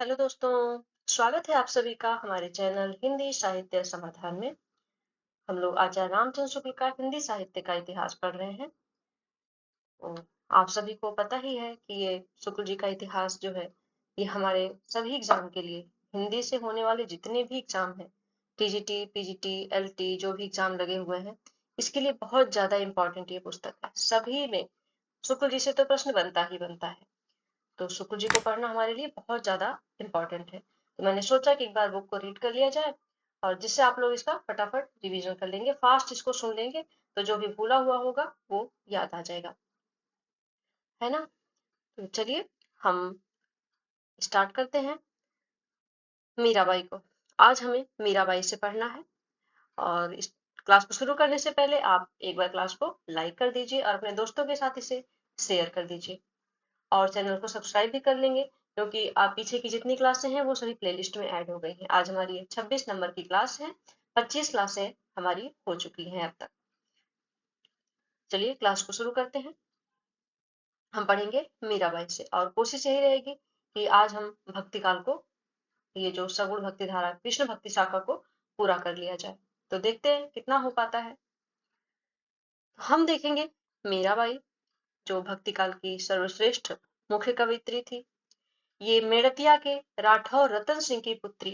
Hello दोस्तों, स्वागत है आप सभी का हमारे चैनल हिंदी साहित्य समाधान में। हम लोग आचार्य रामचंद्र शुक्ल का हिंदी साहित्य का इतिहास पढ़ रहे हैं। तो आप सभी को पता ही है कि ये शुक्ल जी का इतिहास जो है ये हमारे सभी एग्जाम के लिए, हिंदी से होने वाले जितने भी एग्जाम हैं, टीजीटी, पीजीटी, एलटी, जो भी एग्जाम लगे हुए हैं, इसके लिए बहुत ज्यादा इंपॉर्टेंट ये पुस्तक है। सभी में शुक्ल जी से तो प्रश्न बनता ही बनता है, तो शुक्ल जी को पढ़ना हमारे लिए बहुत ज्यादा इम्पोर्टेंट है। तो मैंने सोचा कि एक बार बुक को रीड कर लिया जाए और जिससे आप लोग इसका फटाफट रिवीजन कर लेंगे, फास्ट इसको सुन लेंगे, तो जो भी भूला हुआ होगा वो याद आ जाएगा, है ना। तो चलिए हम स्टार्ट करते हैं। मीराबाई को आज हमें मीराबाई से पढ़ना है। और इस क्लास को शुरू करने से पहले आप एक बार क्लास को लाइक कर दीजिए और अपने दोस्तों के साथ इसे शेयर कर दीजिए और चैनल को सब्सक्राइब भी कर लेंगे, क्योंकि आप पीछे की जितनी क्लासें हैं वो सभी प्लेलिस्ट में ऐड हो गई हैं। आज हमारी 26 नंबर की क्लास है, 25 क्लासें हमारी हो चुकी हैं अब तक। चलिए क्लास को शुरू करते हैं। हम पढ़ेंगे मीराबाई से और कोशिश यही रहेगी कि आज हम भक्ति काल को, ये जो सगुण भक्ति धारा कृष्ण भक्ति शाखा को पूरा कर लिया जाए। तो देखते हैं कितना हो पाता है। हम देखेंगे मीराबाई जो भक्ति काल की सर्वश्रेष्ठ मुख्य कवित्री थी। ये मेड़तिया के राठौर रतन सिंह की पुत्री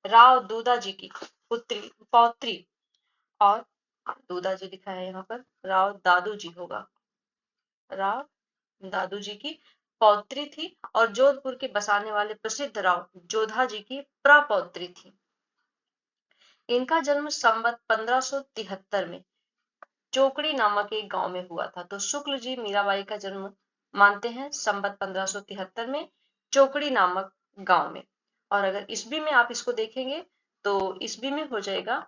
राव दूदा जी की पुत्री पौत्री, और दूदा जी लिखा है यहाँ पर, राव दादू जी होगा, राव दादू जी की पौत्री थी और जोधपुर के बसाने वाले प्रसिद्ध राव जोधा जी की प्रपौत्री थी। इनका जन्म संवत 1573 में चोकड़ी नामक एक गांव में हुआ था। तो शुक्ल जी मीराबाई का जन्म मानते हैं संवत 1573 में चोकड़ी नामक गांव में। और अगर ईस्वी में आप इसको देखेंगे तो ईस्वी में हो जाएगा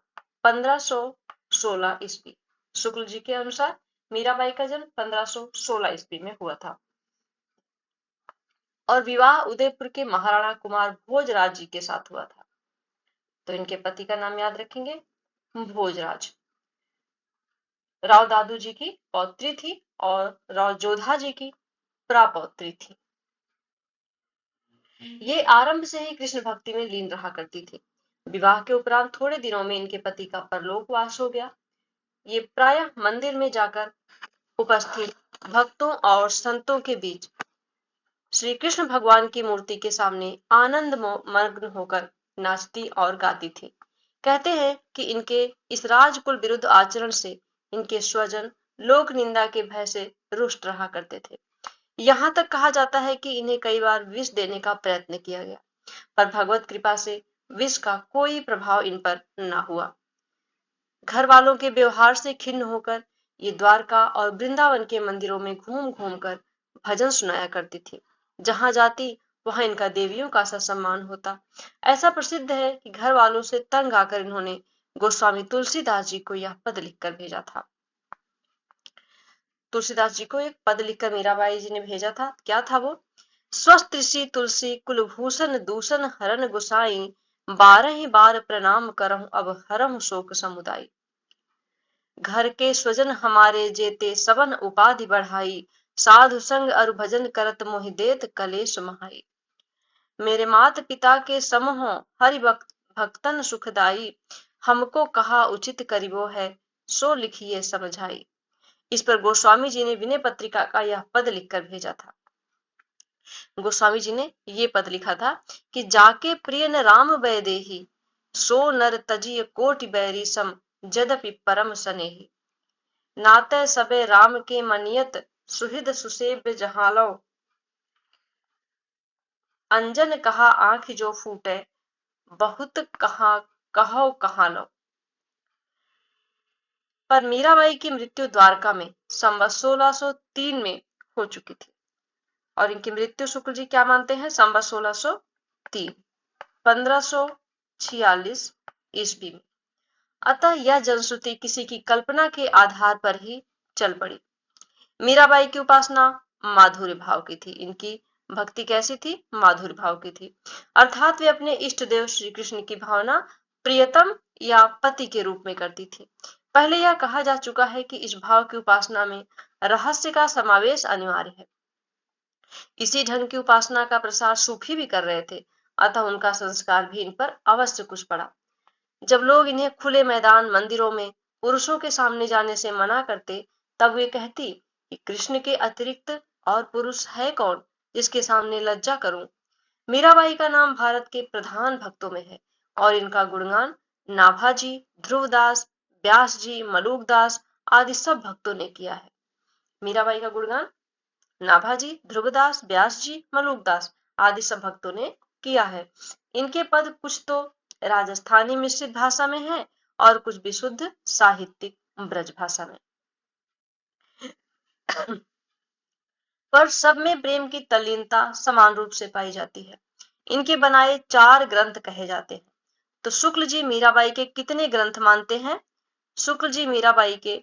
1516 ईस्वी। शुक्ल जी के अनुसार मीराबाई का जन्म 1516 ईस्वी में हुआ था और विवाह उदयपुर के महाराणा कुमार भोजराज जी के साथ हुआ था। तो इनके पति का नाम याद रखेंगे, भोजराज। राव दादू जी की पौत्री थी और राव जोधा जी की प्रापौत्री थी। ये आरंभ से ही कृष्ण भक्ति में लीन रहा करती थी। विवाह के उपरांत थोड़े दिनों में इनके पति का परलोकवास हो गया। ये प्रायः मंदिर में जाकर उपस्थित भक्तों और संतों के बीच श्री कृष्ण भगवान की मूर्ति के सामने आनंद मग्न होकर नाचती और गाती थी। कहते हैं कि इनके इस राजकुल विरुद्ध आचरण से इनके स्वजन लोक निंदा के भय से रुष्ट रहा करते थे। यहाँ तक कहा जाता है कि इन्हें कई बार विष देने का प्रयत्न किया गया, पर भगवत कृपा से विष का कोई प्रभाव इन पर न हुआ। घर वालों के व्यवहार से खिन्न होकर ये द्वारका और वृंदावन के मंदिरों में घूम घूम कर भजन सुनाया करती थी। जहां जाती वहां इनका देवियों का सा सम्मान होता। ऐसा प्रसिद्ध है कि घर वालों से तंग आकर इन्होंने गोस्वामी तुलसीदास जी को यह पद लिखकर भेजा था। तुलसीदास जी को एक पद लिखकर मीराबाई जी ने भेजा था। क्या था वो? स्वस्थ ऋषि तुलसी कुलभूषण दूषण हरण गुसाई, 12 बार प्रणाम करहु अब हरहु शोक समुदाय। घर के स्वजन हमारे जेते सबन उपाधि बढ़ाई, साधु संग अरु भजन करत मोहि देत कलेश महाई। मेरे मात पिता के सम हो हरि भक्तन सुखदाई, हमको कहा उचित करिबो है सो लिखिए समझाई। इस पर गोस्वामी जी ने विनय पत्रिका का यह पद लिखकर भेजा था। गोस्वामी जी ने ये पद लिखा था कि जाके प्रिय न राम वैदेही, सो नर तजिय कोटि बैरी सम जदपि परम सनेही। नाते सबे राम के मनियत सुहृद सुसेव्य जहालो, अंजन कहा आंख जो फूटे बहुत कहा कहो कहा लो। पर मीराबाई की मृत्यु द्वारका में संवत 1603 में हो चुकी थी और इनकी मृत्यु शुक्ल जी क्या मानते हैं? संवत 1603, 1546 ईस्वी में। अतः यह जनश्रुति किसी की कल्पना के आधार पर ही चल पड़ी। मीराबाई की उपासना माधुर्य भाव की थी। इनकी भक्ति कैसी थी? माधुर्य भाव की थी, अर्थात वे अपने इष्ट देव श्री कृष्ण की भावना प्रियतम या पति के रूप में करती थी। पहले यह कहा जा चुका है कि इस भाव की उपासना में रहस्य का समावेश अनिवार्य है। इसी ढंग की उपासना का प्रसार सूफी भी कर रहे थे। अतः उनका संस्कार भी इन पर अवश्य कुछ पड़ा। जब लोग इन्हें खुले मैदान मंदिरों में पुरुषों के सामने जाने से मना करते, तब वे कहती कि कृष्ण के अतिरिक्त और पुरुष है कौन जिसके सामने लज्जा करूं। मीराबाई का नाम भारत के प्रधान भक्तों में है और इनका गुणगान नाभाजी, ध्रुवदास, व्यास जी, मलुकदास आदि सब भक्तों ने किया है। मीराबाई का गुणगान नाभाजी, ध्रुवदास, व्यास जी, मलुकदास आदि सब भक्तों ने किया है। इनके पद कुछ तो राजस्थानी मिश्रित भाषा में है और कुछ विशुद्ध साहित्यिक ब्रज भाषा में। पर सब में प्रेम की तल्लीनता समान रूप से पाई जाती है। इनके बनाए 4 ग्रंथ कहे जाते हैं। तो शुक्ल जी मीराबाई के कितने ग्रंथ मानते हैं? शुक्ल जी मीराबाई के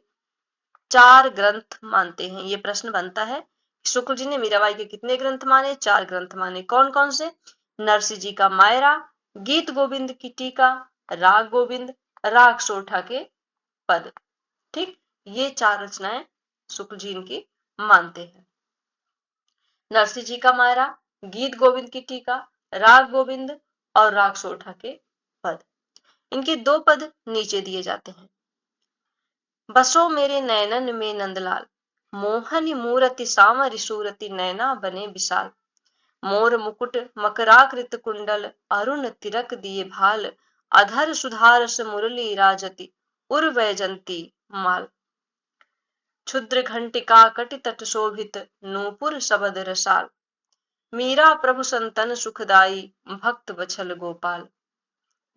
4 ग्रंथ मानते हैं। ये प्रश्न बनता है, शुक्ल जी ने मीराबाई के कितने ग्रंथ माने? 4 ग्रंथ माने। कौन कौन से? नरसिंह जी का मायरा, गीत गोविंद की टीका, राग गोविंद, राग सोठा के पद। ठीक, ये 4 रचनाएं शुक्ल जी इनकी मानते हैं। नरसिंह जी का मायरा, गीत गोविंद की टीका, राग गोविंद और राग सोठा के पद। इनके 2 पद नीचे दिए जाते हैं। बसो मेरे नैनन में नंदलाल, मोहन मूरति सामरि सूरति नैना बने विशाल। मोर मुकुट मकराकृत कुंडल, अरुण तिरक दिए भाल। अधर सुधारस मुरली राजति, उर्वैजंती माल। क्षुद्र घंटिका कटि तट शोभित, नूपुर शबद रसाल। मीरा प्रभु संतन सुखदाई, भक्त बछल गोपाल।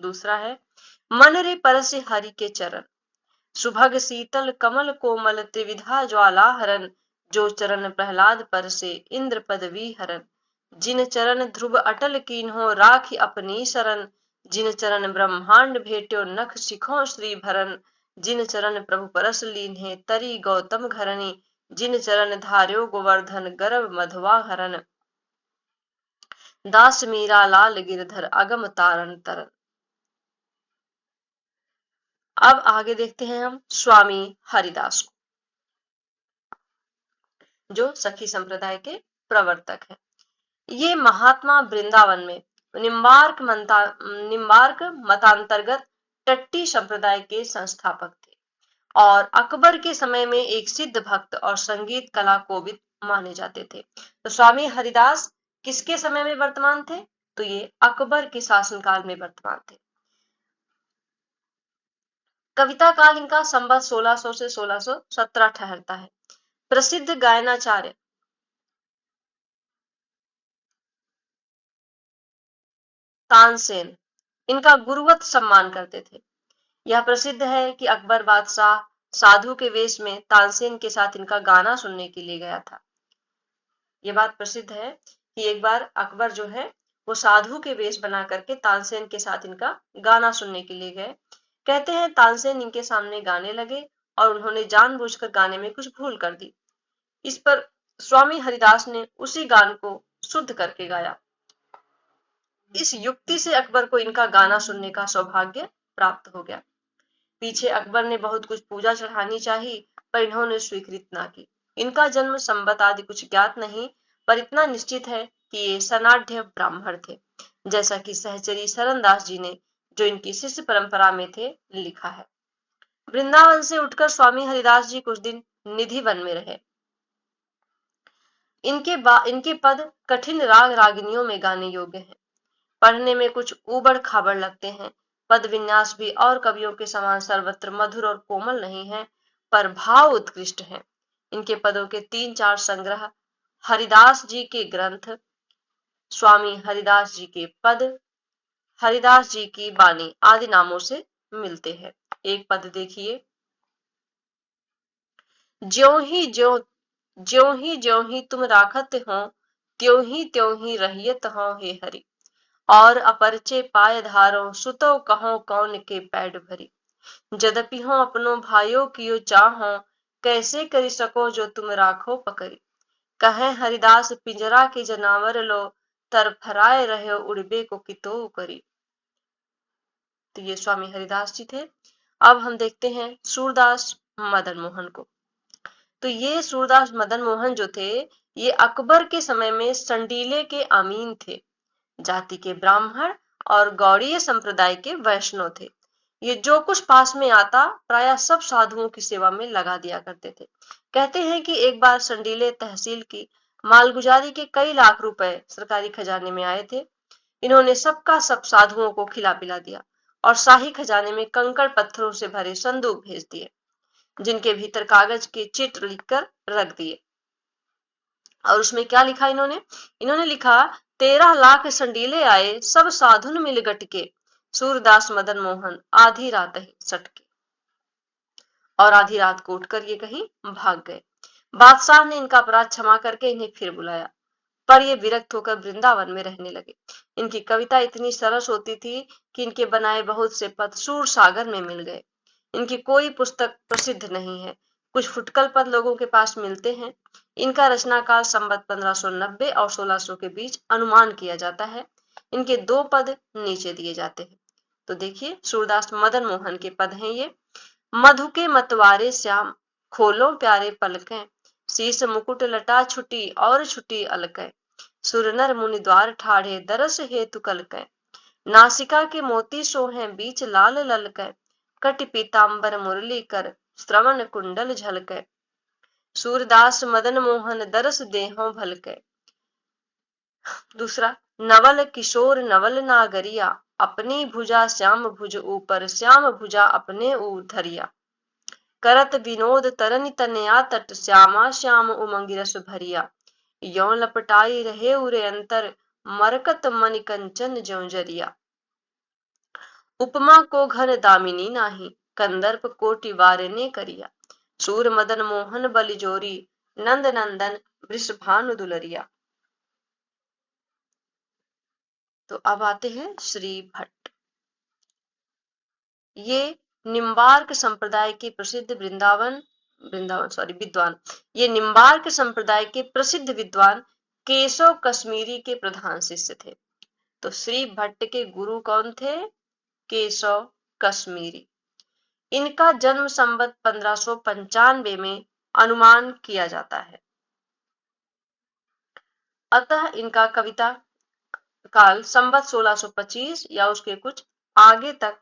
दूसरा है, मन रे परसि हरि के चरण, सुभग शीतल कमल कोमल त्रिविधा ज्वाला हरन। जो चरण प्रहलाद परसे, इंद्र पदवी हरन। जिन चरण ध्रुव अटल कीन्हो, राखी अपनी शरण। जिन चरण ब्रह्मांड भेट्यो, नख शिखों श्री भरन। जिन चरण प्रभु परस लीन्हे, तरी गौतम घरणी। जिन चरण धार्यो गोवर्धन, गर्भ मधवा हरन। दास मीरा लाल गिरधर, अगम तारण तरन। अब आगे देखते हैं हम स्वामी हरिदास को, जो सखी संप्रदाय के प्रवर्तक हैं। ये महात्मा वृंदावन में निम्बार्क मतांतर्गत टट्टी संप्रदाय के संस्थापक थे और अकबर के समय में एक सिद्ध भक्त और संगीत कला कोविद माने जाते थे। तो स्वामी हरिदास किसके समय में वर्तमान थे? तो ये अकबर के शासनकाल में वर्तमान थे। कविता काल इनका संवत 1600 से 1617 ठहरता है। प्रसिद्ध गायनाचार्य तानसेन इनका गुरुवत सम्मान करते थे। यह प्रसिद्ध है कि अकबर बादशाह साधु के वेश में तानसेन के साथ इनका गाना सुनने के लिए गया था। यह बात प्रसिद्ध है कि एक बार अकबर जो है वो साधु के वेश बना करके तानसेन के साथ इनका गाना सुनने के लिए गए। कहते हैं तानसेन इनके सामने गाने लगे और उन्होंने जानबूझकर गाने में कुछ भूल कर दी। इस पर स्वामी हरिदास ने उसी गान को शुद्ध करके गाया। इस युक्ति से अकबर को इनका गाना सुनने का सौभाग्य प्राप्त हो गया। पीछे अकबर ने बहुत कुछ पूजा चढ़ानी चाहिए, पर इन्होंने स्वीकृत ना की। इनका जन्म संवत आदि कुछ ज्ञात नहीं, पर इतना निश्चित है कि ये सनाढ़ ब्राह्मण थे, जैसा कि सहचरी सरनदास जी ने, जो इनकी शिष्य परंपरा में थे, लिखा है। वृंदावन से उठकर स्वामी हरिदास जी कुछ दिन निधि वन में रहे। इनके पद कठिन राग रागिनियों में गाने योग्य हैं। पढ़ने में कुछ उबड़ खाबड़ लगते हैं। पद विन्यास भी और कवियों के समान सर्वत्र मधुर और कोमल नहीं है, पर भाव उत्कृष्ट है। इनके पदों के 3-4 संग्रह हरिदास जी के ग्रंथ, स्वामी हरिदास जी के पद, हरिदास जी की बानी आदि नामों से मिलते हैं। एक पद देखिए, ज्यों ही तुम राखत हो, त्यों ही रहियत हो हे हरि। और अपरचे पाय धारो, सुतो कहो कौन के पैड भरी। यद्यपि हो अपनो भाइयों कियो चाहो, कैसे करी सको जो तुम राखो पकड़ी। कहे हरिदास पिंजरा के जनावर लो, तरफराए रहे उड़बे को कितो करी। तो ये स्वामी हरिदास जी थे। अब हम देखते हैं सूरदास मदन मोहन को। तो ये सूरदास मदन मोहन जो थे, ये अकबर के समय में संडीले के अमीन थे। जाति के ब्राह्मण और गौड़ीय संप्रदाय के वैष्णव थे। ये जो कुछ पास में आता प्रायः सब साधुओं की सेवा में लगा दिया करते थे। कहते हैं कि एक बार संडीले तहसील की मालगुजारी के कई लाख रुपए सरकारी खजाने में आए थे। इन्होंने सबका सब साधुओं को खिला पिला दिया और शाही खजाने में कंकड़ पत्थरों से भरे संदूक भेज दिए, जिनके भीतर कागज के चित्र लिखकर रख दिए। और उसमें क्या लिखा इन्होंने लिखा, 13 लाख संडीले आए, सब साधुन मिल गटके, सूरदास मदन मोहन आधी रात ही सटके। और आधी रात को उठकर ये कहीं भाग गए। बादशाह ने इनका अपराध क्षमा करके इन्हें फिर बुलाया, पर ये विरक्त होकर वृंदावन में रहने लगे। इनकी कविता इतनी सरस होती थी कि इनके बनाए बहुत से पद सूर सागर में मिल गए। इनकी कोई पुस्तक प्रसिद्ध नहीं है, कुछ फुटकल पद लोगों के पास मिलते हैं। इनका रचना काल संवत 1590 और 1600 के बीच अनुमान किया जाता है। इनके 2 पद नीचे दिए जाते हैं। तो देखिए, सूरदास मदन मोहन के पद हैं ये। मधु के मतवारे श्याम, खोलो प्यारे पलकें, शीस मुकुट लटा छुटी और छुटी अलकै, सुर नर मुनि द्वार ठाढ़े दरस हेतु कलकै, नासिका के मोती सोहें बीच लाल ललकै, कटि पीताम्बर मुरली कर श्रवण कुंडल झलकै, सूरदास मदन मोहन दरस देहों भलकै। दूसरा, नवल किशोर नवल नागरिया, अपनी भुजा श्याम भुज ऊपर श्याम भुजा अपने धरिया, करत विनोद तरनि तनया तट श्यामा श्याम उमंग रस भरिया, यौं लपटाई रहे उरे अंतर मरकत मनि कंचन ज्यों जरिया, उपमा को घन दामिनी नाही, कंदर्प कोटि वारने करिया, सूर मदन मोहन बलि जोरी, नंद नंदन वृषभानु दुलरिया। तो अब आते हैं श्री भट्ट। ये निम्बार्क संप्रदाय के प्रसिद्ध विद्वान, ये निम्बार्क संप्रदाय के प्रसिद्ध विद्वान केशव कश्मीरी के प्रधान शिष्य थे। तो श्री भट्ट के गुरु कौन थे? केशव कश्मीरी। इनका जन्म संवत 1595 में अनुमान किया जाता है। अतः इनका कविता काल संवत 1625 या उसके कुछ आगे तक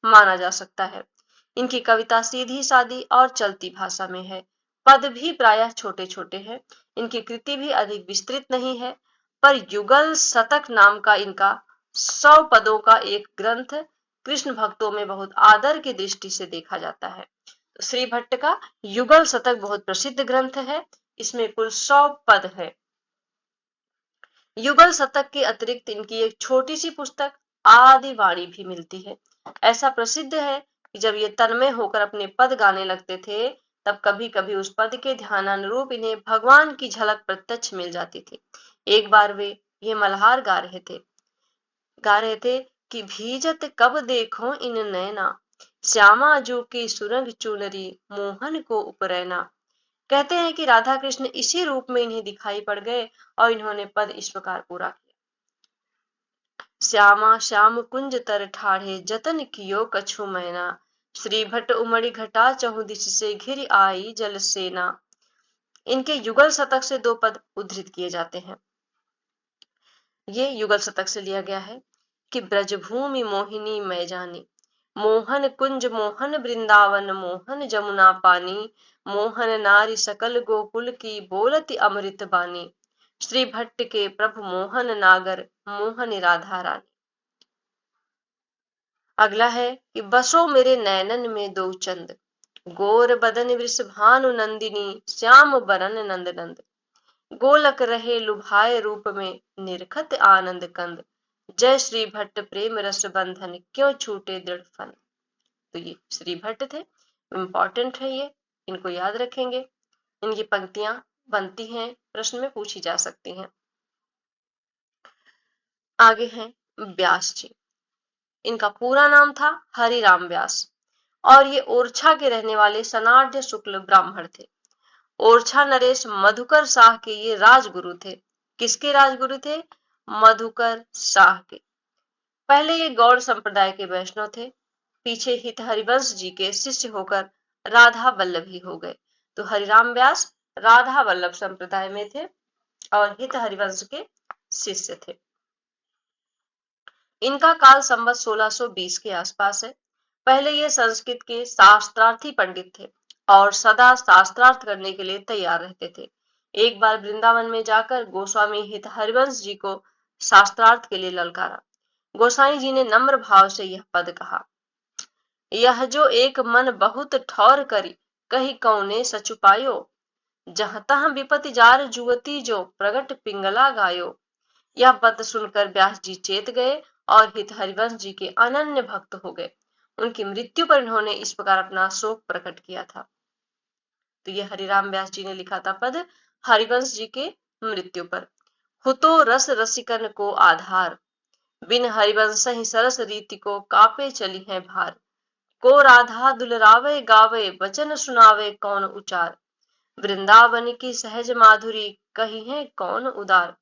माना जा सकता है। इनकी कविता सीधी सादी और चलती भाषा में है। पद भी प्रायः छोटे छोटे हैं। इनकी कृति भी अधिक विस्तृत नहीं है, पर युगल शतक नाम का इनका 100 पदों का एक ग्रंथ कृष्ण भक्तों में बहुत आदर की दृष्टि से देखा जाता है। तो श्री भट्ट का युगल शतक बहुत प्रसिद्ध ग्रंथ है। इसमें कुल 100 पद है। युगल शतक के अतिरिक्त इनकी एक छोटी सी पुस्तक आदि वाणी भी मिलती है। ऐसा प्रसिद्ध है कि जब ये तन्मय होकर अपने पद गाने लगते थे, तब कभी कभी उस पद के ध्यानानुरूप इन्हें भगवान की झलक प्रत्यक्ष मिल जाती थी। एक बार वे ये मल्हार गा रहे थे कि भीजत कब देखो इन नैना, श्यामा जो की सुरंग चुनरी मोहन को उपरैना। कहते हैं कि राधा कृष्ण इसी रूप में इन्हें दिखाई पड़ गए और इन्होंने पद इस प्रकार पूरा किया। श्यामा श्याम कुंज तर ठाढ़े जतन कियो कछु मैना, श्री भट्ट उमड़ी घटा चहु दिश से घिर आई जल सेना। इनके युगल शतक से 2 पद उद्धृत किए जाते हैं। ये युगल शतक से लिया गया है कि ब्रजभूमि मोहिनी मैं जानी, मोहन कुंज मोहन वृंदावन मोहन जमुना पानी, मोहन नारी सकल गोकुल की बोलती अमृत बानी, श्री भट्ट के प्रभु मोहन नागर मोहन राधा रानी। अगला है कि बसो मेरे नैनन में दो चंद, गोर बदन वृषभानु नंदिनी श्याम बरन नंद नंद, गोलक रहे लुभाए रूप में निरखत आनंद कंद, जय श्री भट्ट प्रेम रस बंधन क्यों छूटे दृढ़ फन। तो ये श्री भट्ट थे। इंपॉर्टेंट है ये, इनको याद रखेंगे। इनकी पंक्तियां बनती हैं, प्रश्न में पूछी जा सकती हैं। आगे हैं व्यास जी। इनका पूरा नाम था हरिराम व्यास और ये ओरछा के रहने वाले सनाढ़ शुक्ल ब्राह्मण थे। ओरछा नरेश मधुकर शाह के ये राजगुरु थे। किसके राजगुरु थे? मधुकर शाह के। पहले ये गौड़ संप्रदाय के वैष्णव थे, पीछे हित हरिवंश जी के शिष्य होकर राधा वल्लभी हो गए। तो हरिराम व्यास राधा वल्लभ संप्रदाय में थे और हित हरिवंश के शिष्य थे। इनका काल संवत 1620 के आसपास है। पहले ये संस्कृत के शास्त्रार्थी पंडित थे और सदा शास्त्रार्थ करने के लिए तैयार रहते थे। एक बार वृंदावन में जाकर गोस्वामी हित हरिवंश जी को शास्त्रार्थ के लिए ललकारा। गोसाई जी ने नम्र भाव से यह पद कहा, यह जो एक मन बहुत ठौर करी, कही कौने सचुपायो, जहाँ तहाँ विपति जार जुवती जो प्रगट पिंगला गायो। यह पद सुनकर व्यास जी चेत गए और हित हरिवंश जी के अनन्य भक्त हो गए। उनकी मृत्यु पर इन्होंने इस प्रकार अपना शोक प्रकट किया था। तो ये हरिराम व्यास जी ने लिखा था पद हरिवंश जी के मृत्यु पर। हुतो रस रसिकन को आधार, बिन हरिवंश ही सरस रीति को कापे चली है भार। को राधा दुलरावे गावे, वचन सुनावे कौन उचार। वृंदावन की सहज माधुरी, कही है कौन उदार।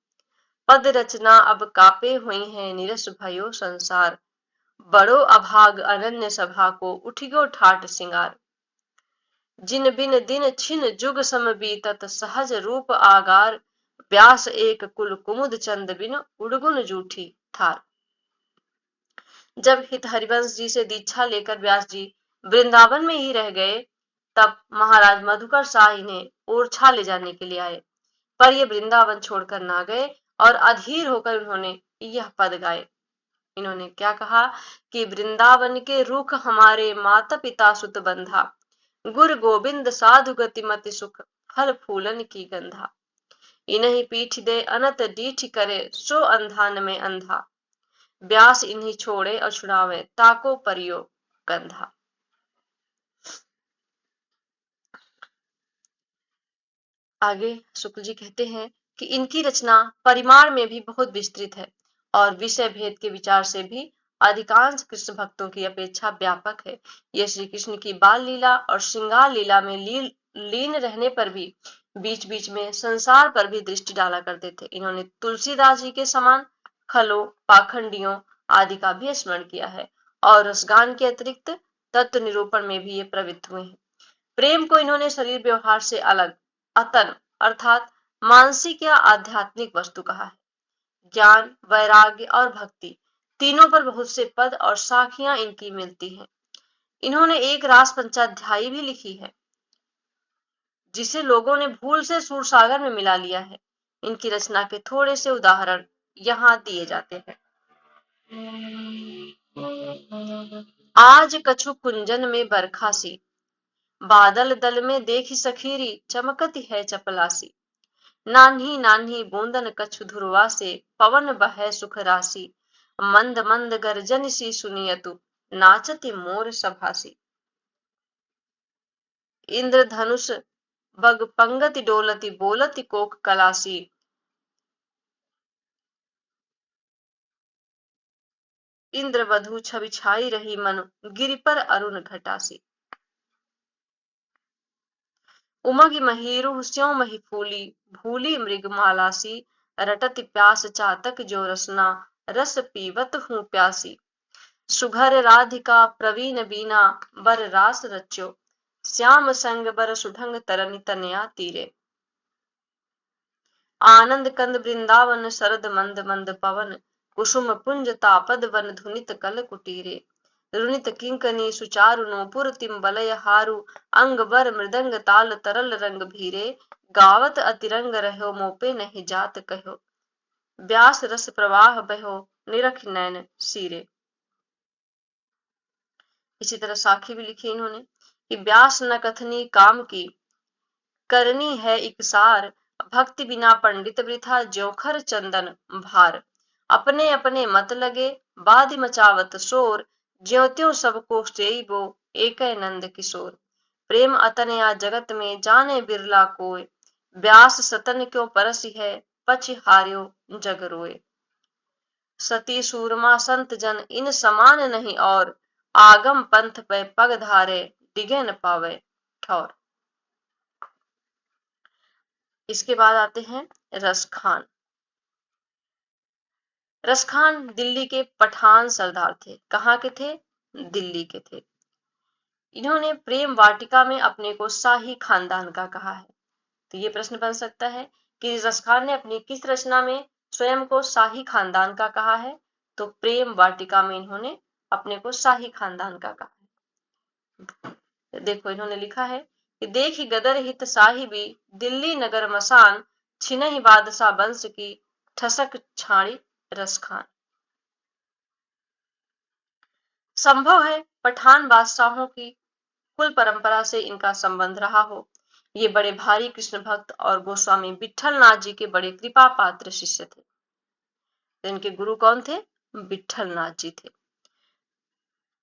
पद रचना अब कापे हुई है, निरस भयो संसार। बड़ो अभाग अनन्य सभा को, उठिगो ठाट सिंगार। जिन बिन दिन छिन जुग सम बीतत, सहज रूप आगार। व्यास एक कुल कुमुद चंद बिन, उड़गुन जूठी थार। जब हित हरिवंश जी से दीक्षा लेकर व्यास जी वृंदावन में ही रह गए, तब महाराज मधुकर शाह इन्हें ओरछा ले जाने के लिए आए, पर ये वृंदावन छोड़कर ना गए और अधीर होकर उन्होंने यह पद गाए। इन्होंने क्या कहा कि वृंदावन के रुख हमारे, माता पिता सुत बंधा। गुरु गोविंद साधु गति मति सुख, फल फूलन की गंधा। इन्हीं पीठ दे अनत डीठ करे, सो अंधान में अंधा। व्यास इन्हीं छोड़े और छुड़ावे, ताको परियो कंधा। आगे शुक्ल जी कहते हैं कि इनकी रचना परिमाण में भी बहुत विस्तृत है और विषय भेद के विचार से भी अधिकांश कृष्ण भक्तों की अपेक्षा व्यापक है। ये श्री कृष्ण की बाल लीला और श्रृंगार लीला में लीन रहने पर भी बीच बीच में संसार पर भी दृष्टि डाला करते थे। इन्होंने तुलसीदास जी के समान खलों, पाखंडियों आदि का भी स्मरण किया है और रसगान के अतिरिक्त तत्व निरूपण में भी ये प्रवृत्त हुए हैं। प्रेम को इन्होंने शरीर व्यवहार से अलग, अतन अर्थात मानसिक या आध्यात्मिक वस्तु कहा है। ज्ञान, वैराग्य और भक्ति तीनों पर बहुत से पद और साखियां इनकी मिलती हैं। इन्होंने एक रास पंचाध्यायी भी लिखी है, जिसे लोगों ने भूल से सूरसागर में मिला लिया है। इनकी रचना के थोड़े से उदाहरण यहाँ दिए जाते हैं। आज कछु कुंजन में बरखा सी, बादल दल में देखी सखीरी, चमकती है चपलासी। नान्ही नान्ही बूंदन कछु धुरवा से, पवन बहै सुख राशि। मंद मंद गर्जन सी सुनियतु, नाचती मोर सभासी। इंद्रधनुष बग पंगति डोलती, बोलती कोक कलासी। इंद्रवधु छवि छाई रही मन, गिरि पर अरुण घटासी। उमगी महीरु स्यों मही फूली, भूली मृग मालासी। रटति प्यास चातक जो रसना, रस पीवत हूँ प्यासी। सुघर राधिका प्रवीण बीना, बर रास रच्यो। श्याम संग बर सुढंग तरनि तनया तीरे। आनंद कंद वृंदावन, शरद मंद मंद पवन। कुसुम पुंज तापद वन, धुनित कल कुटीरे। रुनित किंकनी सुचारु नूपुर, तिम बलय हारु। अंग बर मृदंग ताल, तरल रंग भीरे। गावत अतिरंग रहो, मोपे नहीं जात कहो। व्यास रस प्रवाह बहो, निरख नैन सीरे। इसी तरह साखी भी लिखी इन्होंने कि व्यास न कथनी काम की, करनी है इकसार। भक्ति बिना पंडित वृथा, ज्योखर चंदन भार। अपने अपने मत लगे, बादि मचावत शोर। ज्यों त्यों सबको सेइबो, एकै नंद किशोर। प्रेम अतनया जगत में, जाने बिरला कोय। व्यास सतन क्यों परसि है, पछि हार्यो जग रोय। सती सूरमा संत जन, इन समान नहीं और। आगम पंथ पे पग धारे, डिगे न पावे ठौर। इसके बाद आते हैं रसखान। रसखान दिल्ली के पठान सरदार थे। कहाँ के थे? दिल्ली के थे। इन्होंने प्रेम वाटिका में अपने को शाही खानदान का कहा है। तो ये प्रश्न बन सकता है कि रसखान ने अपनी किस रचना में स्वयं को शाही खानदान का कहा है? तो प्रेम वाटिका में इन्होंने अपने को शाही खानदान का कहा। देखो इन्होंने लिखा है कि देखी गदर हित साहिबी दिल्ली नगर मसान छिनहि बादशाह वंश की ठसक छाड़ी रस खान। संभव है पठान बादशाहों की कुल परंपरा से इनका संबंध रहा हो। ये बड़े भारी कृष्ण भक्त और गोस्वामी विठल नाथ जी के बड़े कृपा पात्र शिष्य थे। तो इनके गुरु कौन थे? विठल नाथ जी थे।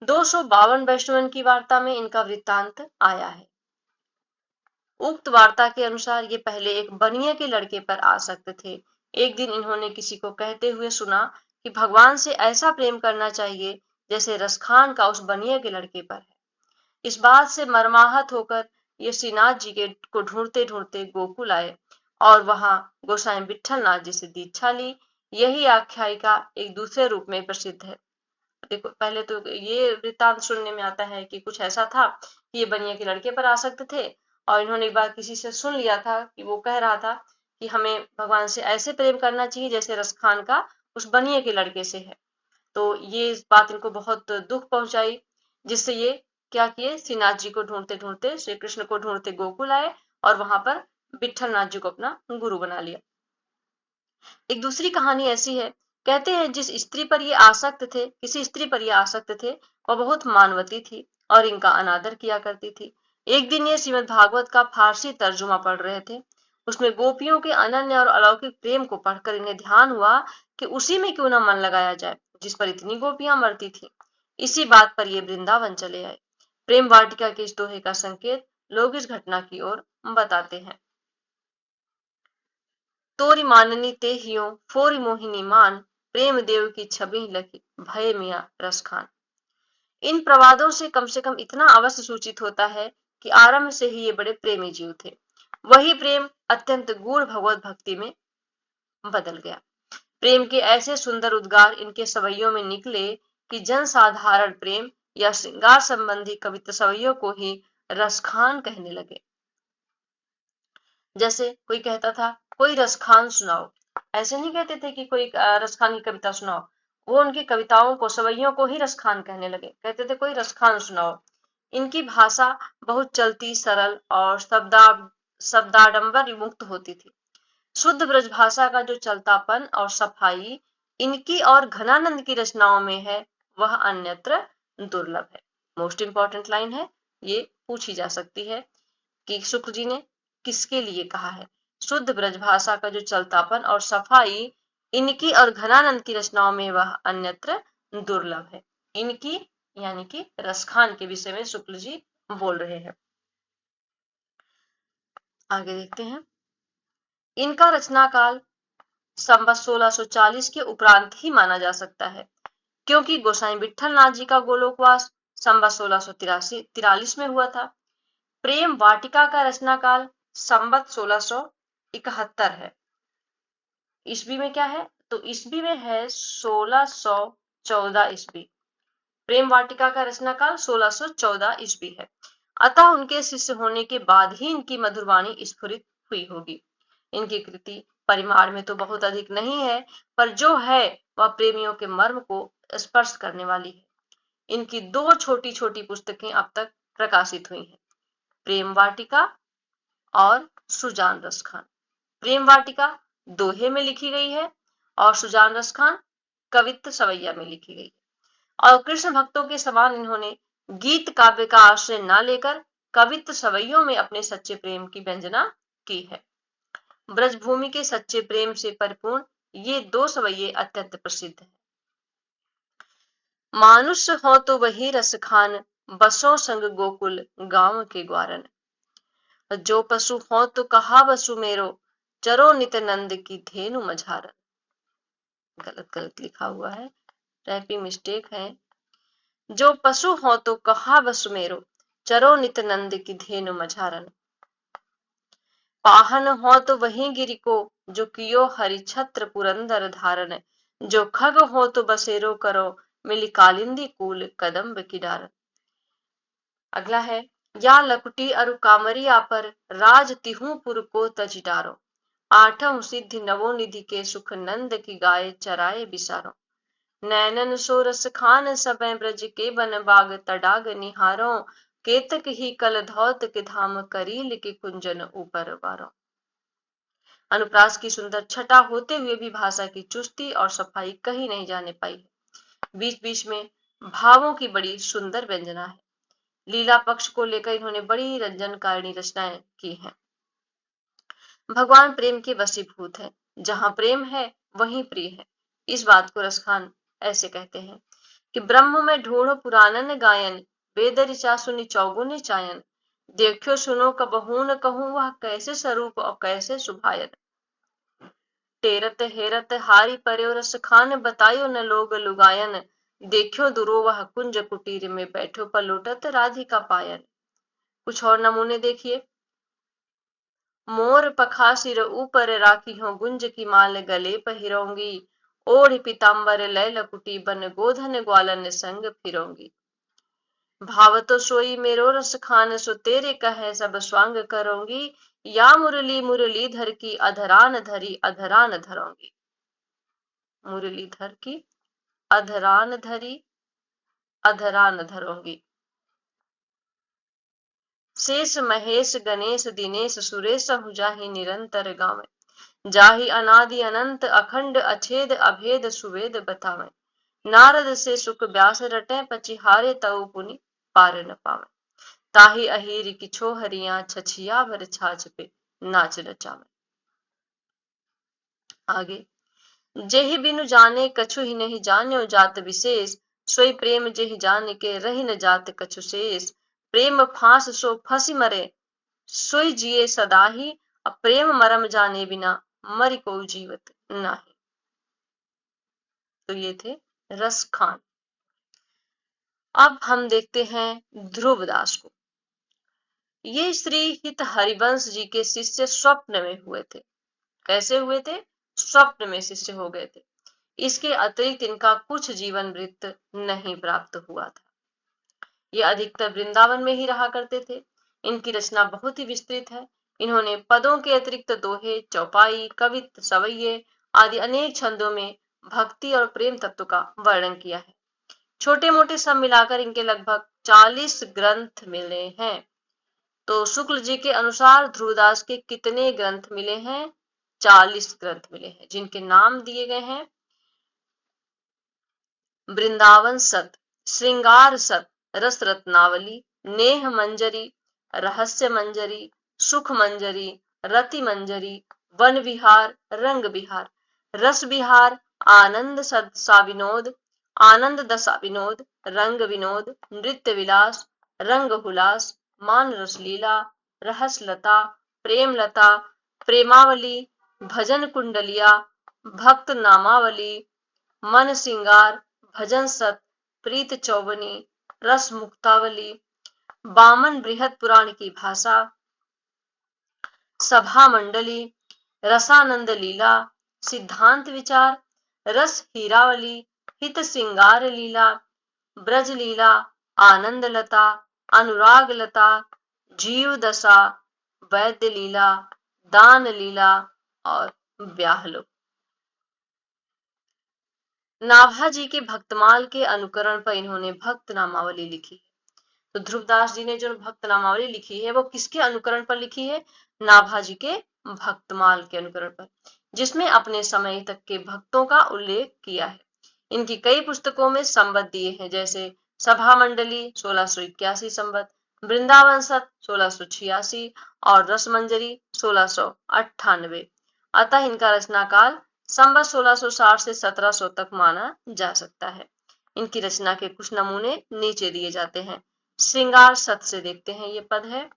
252 वैष्णवन की वार्ता में इनका वृत्तांत आया है। उक्त वार्ता के अनुसार ये पहले एक बनिए के लड़के पर आसक्त थे। एक दिन इन्होंने किसी को कहते हुए सुना कि भगवान से ऐसा प्रेम करना चाहिए जैसे रसखान का उस बनिए के लड़के पर है। इस बात से मर्माहत होकर ये श्रीनाथ जी के को ढूंढते ढूंढते गोकुल आए और वहां गोसाई विठल नाथ जी से दीक्षा ली। यही आख्यायिका एक दूसरे रूप में प्रसिद्ध है। देखो पहले तो ये वृत्तांत सुनने में आता है कि कुछ ऐसा था कि ये बनिया के लड़के पर आसक्त थे और इन्होंने एक बार किसी से सुन लिया था कि वो कह रहा था कि हमें भगवान से ऐसे प्रेम करना चाहिए जैसे रसखान का उस बनिए के लड़के से है। तो ये बात इनको बहुत दुख पहुंचाई, जिससे ये क्या किए, श्रीनाथ जी को ढूंढते ढूंढते, श्री कृष्ण को ढूंढते गोकुल आए और वहां पर विठल नाथ जी को अपना गुरु बना लिया। एक दूसरी कहानी ऐसी है, कहते हैं जिस स्त्री पर ये आसक्त थे, किसी स्त्री पर ये आसक्त थे, वह बहुत मानवती थी और इनका अनादर किया करती थी। एक दिन ये श्रीमद् भागवत का फारसी तर्जुमा पढ़ रहे थे। उसमें गोपियों के अनन्य और अलौकिक प्रेम को पढ़कर इन्हें ध्यान हुआ कि उसी में क्यों न मन लगाया जाए जिस पर इतनी गोपियां मरती थी। इसी बात पर ये वृंदावन चले आए। प्रेम वाटिका के इस दोहे का संकेत लोग इस घटना की ओर बताते हैं। तोरी माननी ते हियो फोरी मोहिनी मान प्रेम देव की छवि लखी भय मिया रस खान। इन प्रवादों से कम इतना अवश्य सूचित होता है कि आरंभ से ही ये बड़े प्रेमी जीव थे। वही प्रेम अत्यंत गूढ़ भगवत भक्ति में बदल गया। प्रेम के ऐसे सुंदर उद्गार इनके सवैयों में निकले कि जन साधारण प्रेम या श्रृंगार संबंधी कविता सवैयों को ही रसखान कहने लगे। जैसे कोई कहता था कोई रसखान सुनाओ, ऐसे नहीं कहते थे कि कोई रसखान की कविता सुनाओ, वो उनकी कविताओं को सवैयों को ही रसखान कहने लगे, कहते थे कोई रसखान सुनाओ। इनकी भाषा बहुत चलती सरल और शब्दाडंबर मुक्त होती थी। शुद्ध ब्रज भाषा का जो चलतापन और सफाई इनकी और घनानंद की रचनाओं में है, वह अन्यत्र दुर्लभ है। मोस्ट इंपॉर्टेंट लाइन है, ये पूछी जा सकती है कि शुक्ल जी ने किसके लिए कहा है। शुद्ध ब्रज भाषा का जो चलतापन और सफाई इनकी और घनानंद की रचनाओं में वह अन्यत्र दुर्लभ है। इनकी यानी कि रसखान के विषय में शुक्ल जी बोल रहे हैं। आगे देखते हैं। इनका रचना काल संवत 1640 के उपरांत ही माना जा सकता है, क्योंकि गोसाई विठल नाथ जी का गोलोकवास संवत 1643 में हुआ था। प्रेम वाटिका का रचना काल संवत 1671 है। ईस्वी में क्या है, तो ईस्वी में है 1614 ईस्वी। प्रेम वाटिका का रचना काल 1614 ईस्वी है। अतः उनके शिष्य होने के बाद ही इनकी मधुरवाणी स्फुरित हुई होगी। इनकी कृति परिमाण में तो बहुत अधिक नहीं है, पर जो है वह प्रेमियों के मर्म को स्पर्श करने वाली है। इनकी दो छोटी छोटी पुस्तकें अब तक प्रकाशित हुई हैं, प्रेम वाटिका और सुजान रस खान। प्रेम वाटिका दोहे में लिखी गई है और सुजान रस खान कवित्त सवैया में लिखी गई है। और कृष्ण भक्तों के समान इन्होंने गीत काव्य का आश्रय न लेकर कवित्त सवैयों में अपने सच्चे प्रेम की व्यंजना की है। ब्रजभूमि के सच्चे प्रेम से परिपूर्ण ये दो सवैये अत्यंत प्रसिद्ध हैं। मानुष हो तो वही रस खान बसो संग गोकुल गांव के ग्वारन। जो पशु हो तो कहा वसु मेरो चरो नित नंद की धेनु मझारन। गलत लिखा हुआ है, टाइपिंग मिस्टेक है। जो पशु हो तो कहा वसु मेरो चरो नित नंद की धेनु मझारन। पाहन हो तो वही गिरि को जो कियो हरि छत्र पुरंदर धारण। जो खग हो तो बसेरो करो मिली कालिंदी कूल कदम्ब की डारन। अगला है, या लकुटी अरु कामरिया पर राज तिहु पुर को तज डारो। आठम सिद्धि नवो निधि के सुख नंद की गाय चराए बिसारो। नैनन सो रस खान सबे ब्रज के बन बाग तडाग निहारो केतक ही कल धौत के धाम करील के कुंजन ऊपर बारो। अनुप्रास की सुंदर छटा होते हुए भी भाषा की चुस्ती और सफाई कहीं नहीं जाने पाई। बीच बीच में भावों की बड़ी सुंदर व्यंजना है। लीला पक्ष को लेकर इन्होंने बड़ी रंजनकारिणी रचनाएं की हैं। भगवान प्रेम के वशीभूत है, जहां प्रेम है वहीं प्रिय है। इस बात को रसखान ऐसे कहते हैं कि ब्रह्म में ढूंढो पुराणन गायन, वेद ऋचा सुनि चौगुने चायन, देखो सुनो कबहू न कहूं वह कैसे स्वरूप और कैसे सुभायन। टेरत हेरत हारी पर्यो रस खान, बतायो न लोग लुगायन, देखो दुरो वह कुंज कुटीर में बैठो पलोटत राधिका पायन। कुछ और नमूने देखिए। मोर पखा सिर ऊपर राखी हो, गुंज की माल गले पहिरोंगी, ओढ़ पीताम्बर लैल कुटी बन गोधन ग्वालन संग फिरोंगी। भाव तो सोई मेरो रस खान, सो तेरे कहे सब स्वांग करोंगी, या मुरली मुरलीधर की अधरान धरी अधरान धरोंगी। मुरलीधर की अधरान धरी अधरान धरोंगी। शेष महेश गणेश दिनेश सुरेश जाहि निरंतर गावे, जाहि अनादि अनंत अखंड अछेद अभेद सुवेद बतावे। नारद से सुख व्यास रटे, पचिहारे तऊ पुनि पार न पावे। ताहि अहीर की छोहरिया, छछिया भर छाछ पे नाच नचावे। आगे, जेहि बिनु जाने कछु ही नहीं जान्यो जात विशेष, सोई प्रेम जेहि जान के रही न जात कछु शेष। प्रेम फांस सो फंसी मरे, सोई जिए सदाही, अब प्रेम मरम जाने बिना मरि को जीवत नाही। तो ये थे रस खान। अब हम देखते हैं ध्रुवदास को। ये श्री हित हरिवंश जी के शिष्य स्वप्न में हुए थे। कैसे हुए थे? स्वप्न में शिष्य हो गए थे। इसके अतिरिक्त इनका कुछ जीवन वृत्त नहीं प्राप्त हुआ था। ये अधिकतर वृंदावन में ही रहा करते थे। इनकी रचना बहुत ही विस्तृत है। इन्होंने पदों के अतिरिक्त दोहे, चौपाई, कवित्त, सवैये आदि अनेक छंदों में भक्ति और प्रेम तत्व का वर्णन किया है। छोटे मोटे सब मिलाकर इनके लगभग 40 ग्रंथ मिले हैं। तो शुक्ल जी के अनुसार ध्रुवदास के कितने ग्रंथ मिले हैं? 40 ग्रंथ मिले हैं, जिनके नाम दिए गए हैं वृंदावन सत, श्रृंगार सत, रस रत्नावली, नेह मंजरी, रहस्य मंजरी, सुख मंजरी, रति मंजरी, वन विहार, रंग विहार, रस विहार, आनंद सा विनोद, आनंद दशा विनोद, रंग विनोद, नृत्य विलास, रंग हुलास, मान रसलीला, रहस लता, प्रेम लता, प्रेमावली, भजन कुंडलिया, भक्त नामावली, मन सिंगार, भजन सत, प्रीत चौबनी, रस मुक्तावली, बामन बृहद पुराण की भाषा, सभा मंडली, रसानंद लीला, सिद्धांत विचार, रस हीरावली, हित सिंगार लीला, ब्रज लीला, आनंद लता, अनुराग लता, जीव दशा, वैद्य लीला, दान लीला और ब्याहलो। नाभा जी के भक्तमाल के अनुकरण पर इन्होंने भक्त नामावली लिखी है। तो ध्रुवदास जी ने जो भक्त नामावली लिखी है वो किसके अनुकरण पर लिखी है? नाभा जी के भक्तमाल के अनुकरण पर, जिसमें अपने समय तक के भक्तों का उल्लेख किया है। इनकी कई पुस्तकों में संबत दिए हैं, जैसे सभा मंडली 1681 संबत, वृंदावन सत 1686 और रसमंजरी 1698। अतः इनका रचना काल संबत 1660 से 1700 तक माना जा सकता है। इनकी रचना के कुछ नमूने नीचे दिए जाते हैं। श्रृंगार सत से देखते हैं, ये पद है।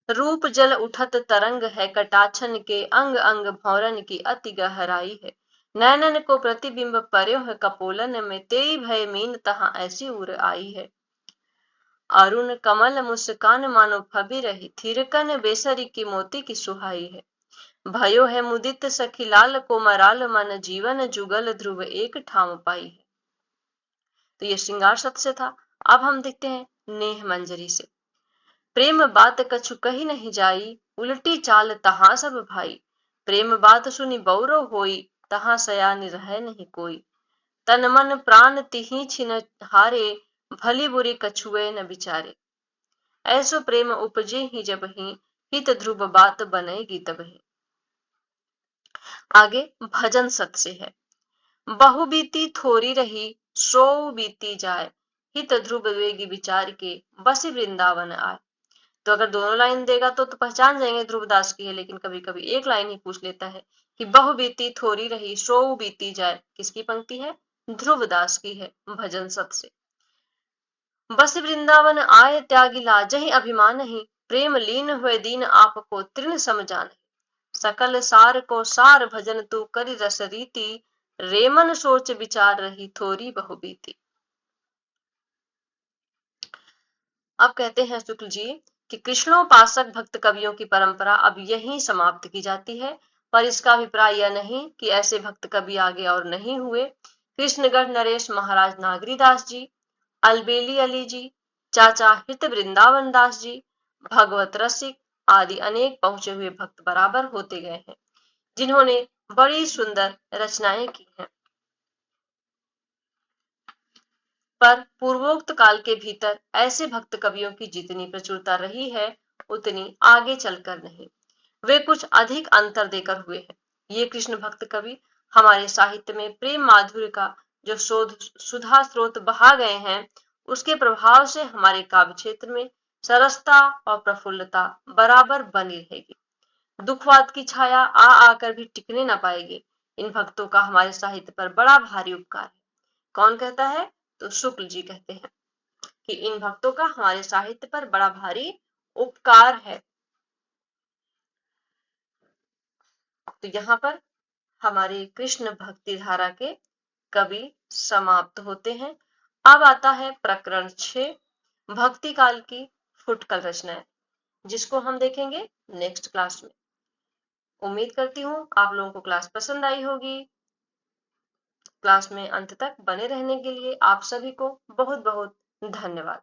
रूप जल उठत तरंग है, कटाक्षन के अंग अंग भौरन की अति गहराई है। नैनन को प्रतिबिंब पर्यो है, कपोलन में तेई भय मीन तहां ऐसी उर आई है। अरुण कमल मुस्कान मानो फबी रही, थिरकन बेसरी की मोती की सुहाई है। भयो है मुदित सखी लाल को मराल, मन जीवन जुगल ध्रुव एक ठाम पाई है। तो ये श्रृंगार सत से था। अब हम देखते हैं नेह मंजरी से। प्रेम बात कछु कही नहीं जाई, उल्टी चाल तहां सब भाई, प्रेम बात सुनी बौरो होई, तहां सयानी रहे नहीं कोई। तन मन प्राण तिहि छिन हारे, भली बुरी कछुए न बिचारे। ऐसो प्रेम उपजे ही जब ही, हित ध्रुव बात बनेगी तब ही। आगे भजन सत से है। बहु बीती थोरी रही, सो बीती जाए, हित ध्रुव वेगी विचार के, बसी वृंदावन आए। तो अगर दोनों लाइन देगा तो पहचान जाएंगे ध्रुवदास की है, लेकिन कभी कभी एक लाइन ही पूछ लेता है कि बहु बीती थोड़ी रही, सो बीती जाए, किसकी पंक्ति है? ध्रुवदास की है, भजन सत से। बस वृंदावन आए त्यागी लाजहि अभिमान ही, प्रेम लीन हुए दीन आपको तृण समझान। सकल सार को सार भजन तू करि रस रीति, रेमन सोच विचार रही थोरी बहु बीती। अब कहते हैं शुक्ल जी कि कृष्णोपासक भक्त कवियों की परंपरा अब यहीं समाप्त की जाती है, पर इसका अभिप्राय यह नहीं कि ऐसे भक्त कवि आगे और नहीं हुए। कृष्णगढ़ नरेश महाराज नागरीदास जी, अलबेली अली जी, चाचा हित वृंदावन दास जी, भगवत रसिक आदि अनेक पहुंचे हुए भक्त बराबर होते गए हैं, जिन्होंने बड़ी सुंदर रचनाएं की हैं, पर पूर्वोक्त काल के भीतर ऐसे भक्त कवियों की जितनी प्रचुरता रही है, उतनी आगे चलकर नहीं। वे कुछ अधिक अंतर देकर हुए हैं। ये कृष्ण भक्त कवि हमारे साहित्य में प्रेम माधुर्य का जो सुधा स्रोत बहा गए हैं, उसके प्रभाव से हमारे काव्य क्षेत्र में सरसता और प्रफुल्लता बराबर बनी रहेगी। दुखवाद की छाया आ आकर भी टिकने न पाएगी। इन भक्तों का हमारे साहित्य पर बड़ा भारी उपकार है। कौन कहता है? तो शुक्ल जी कहते हैं कि इन भक्तों का हमारे साहित्य पर बड़ा भारी उपकार है। तो यहाँ पर हमारी कृष्ण भक्ति धारा के कवि समाप्त होते हैं। अब आता है प्रकरण 6, भक्ति काल की फुटकल रचनाएं, जिसको हम देखेंगे नेक्स्ट क्लास में। उम्मीद करती हूँ आप लोगों को क्लास पसंद आई होगी। क्लास में अंत तक बने रहने के लिए आप सभी को बहुत बहुत धन्यवाद।